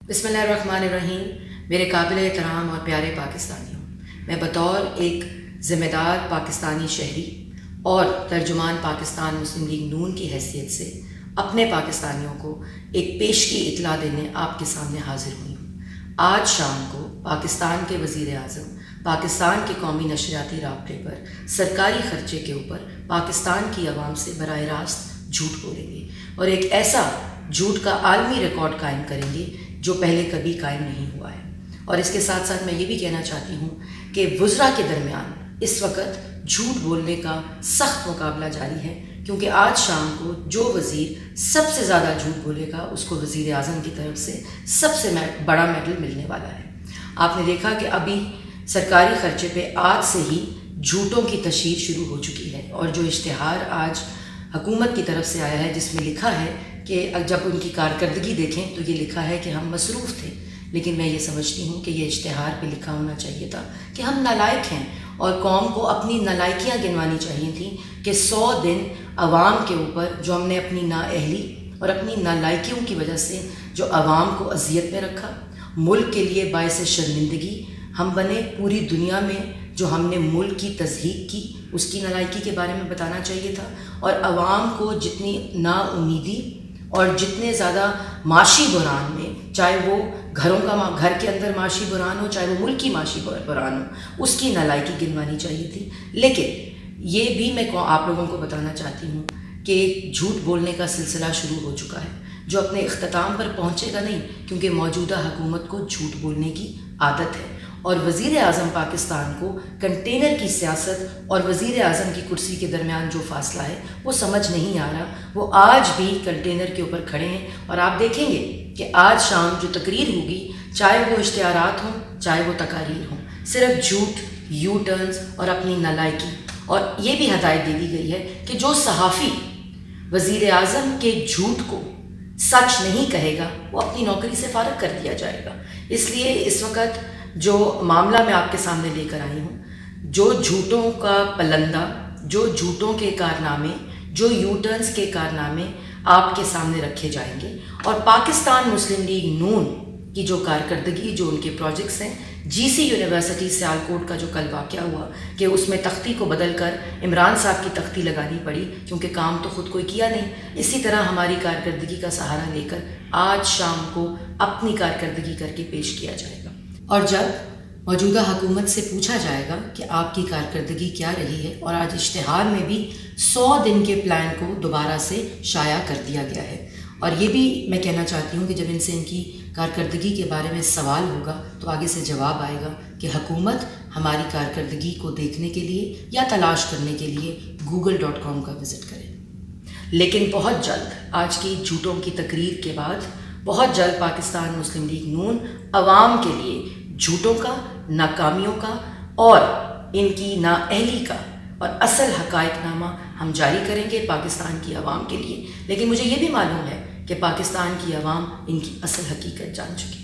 بسم اللہ الرحمن الرحیم۔ میرے قابل احترام اور پیارے پاکستانیوں، میں بطور ایک ذمہ دار پاکستانی شہری اور ترجمان پاکستان مسلم لیگ نون کی حیثیت سے اپنے پاکستانیوں کو ایک پیشگی اطلاع دینے آپ کے سامنے حاضر ہوئی ہوں۔ آج شام کو پاکستان کے وزیر اعظم پاکستان کے قومی نشریاتی رابطے پر سرکاری خرچے کے اوپر پاکستان کی عوام سے براہ راست جھوٹ بولیں گے اور ایک ایسا جھوٹ کا عالمی ریکارڈ قائم کریں گے جو پہلے کبھی قائم نہیں ہوا ہے۔ اور اس کے ساتھ ساتھ میں یہ بھی کہنا چاہتی ہوں کہ وزراء کے درمیان اس وقت جھوٹ بولنے کا سخت مقابلہ جاری ہے، کیونکہ آج شام کو جو وزیر سب سے زیادہ جھوٹ بولے گا اس کو وزیر اعظم کی طرف سے سب سے بڑا میڈل ملنے والا ہے۔ آپ نے دیکھا کہ ابھی سرکاری خرچے پہ آج سے ہی جھوٹوں کی تشہیر شروع ہو چکی ہے، اور جو اشتہار آج حکومت کی طرف سے آیا ہے جس میں لکھا ہے کہ جب ان کی کارکردگی دیکھیں تو یہ لکھا ہے کہ ہم مصروف تھے، لیکن میں یہ سمجھتی ہوں کہ یہ اشتہار پہ لکھا ہونا چاہیے تھا کہ ہم نالائق ہیں، اور قوم کو اپنی نالائکیاں گنوانی چاہیے تھیں کہ 100 دن عوام کے اوپر جو ہم نے اپنی نااہلی اور اپنی نالائکیوں کی وجہ سے جو عوام کو اذیت میں رکھا، ملک کے لیے باعث شرمندگی ہم بنے، پوری دنیا میں جو ہم نے ملک کی تضحیک کی اس کی نالائکی کے بارے میں بتانا چاہیے تھا، اور عوام کو جتنی نا امیدی اور جتنے زیادہ معاشی بحران میں، چاہے وہ گھر کے اندر معاشی بحران ہو، چاہے وہ ملکی معاشی بحران ہو، اس کی نالائکی گنوانی چاہیے تھی۔ لیکن یہ بھی میں آپ لوگوں کو بتانا چاہتی ہوں کہ جھوٹ بولنے کا سلسلہ شروع ہو چکا ہے جو اپنے اختتام پر پہنچے گا نہیں، کیونکہ موجودہ حکومت کو جھوٹ بولنے کی عادت ہے، اور وزیر اعظم پاکستان کو کنٹینر کی سیاست اور وزیر اعظم کی کرسی کے درمیان جو فاصلہ ہے وہ سمجھ نہیں آ رہا۔ وہ آج بھی کنٹینر کے اوپر کھڑے ہیں، اور آپ دیکھیں گے کہ آج شام جو تقریر ہوگی، چاہے وہ اشتہارات ہوں چاہے وہ تقاریر ہوں، صرف جھوٹ، یو ٹرنز اور اپنی نالائکی۔ اور یہ بھی ہدایت دے دی گئی ہے کہ جو صحافی وزیر اعظم کے جھوٹ کو سچ نہیں کہے گا وہ اپنی نوکری سے فارغ کر دیا جائے گا۔ اس لیے اس وقت جو معاملہ میں آپ کے سامنے لے کر آئی ہوں، جو جھوٹوں کا پلندہ، جو جھوٹوں کے کارنامے، جو یو ٹرنز کے کارنامے آپ کے سامنے رکھے جائیں گے، اور پاکستان مسلم لیگ نون کی جو کارکردگی، جو ان کے پروجیکٹس ہیں، جی سی یونیورسٹی سیالکوٹ کا جو کل واقعہ ہوا کہ اس میں تختی کو بدل کر عمران صاحب کی تختی لگانی پڑی کیونکہ کام تو خود کوئی کیا نہیں، اسی طرح ہماری کارکردگی کا سہارا لے کر آج شام کو اپنی کارکردگی کر کے پیش کیا جائے گا۔ اور جب موجودہ حکومت سے پوچھا جائے گا کہ آپ کی کارکردگی کیا رہی ہے، اور آج اشتہار میں بھی 100 دن کے پلان کو دوبارہ سے شائع کر دیا گیا ہے، اور یہ بھی میں کہنا چاہتی ہوں کہ جب ان سے ان کی کارکردگی کے بارے میں سوال ہوگا تو آگے سے جواب آئے گا کہ حکومت ہماری کارکردگی کو دیکھنے کے لیے یا تلاش کرنے کے لیے google.com کا وزٹ کرے۔ لیکن بہت جلد آج کی جھوٹوں کی تقریر کے بعد بہت جلد پاکستان مسلم لیگ نون عوام کے لیے جھوٹوں کا، ناکامیوں کا اور ان کی نااہلی کا اور اصل حقائق نامہ ہم جاری کریں گے پاکستان کی عوام کے لیے۔ لیکن مجھے یہ بھی معلوم ہے کہ پاکستان کی عوام ان کی اصل حقیقت جان چکی ہے۔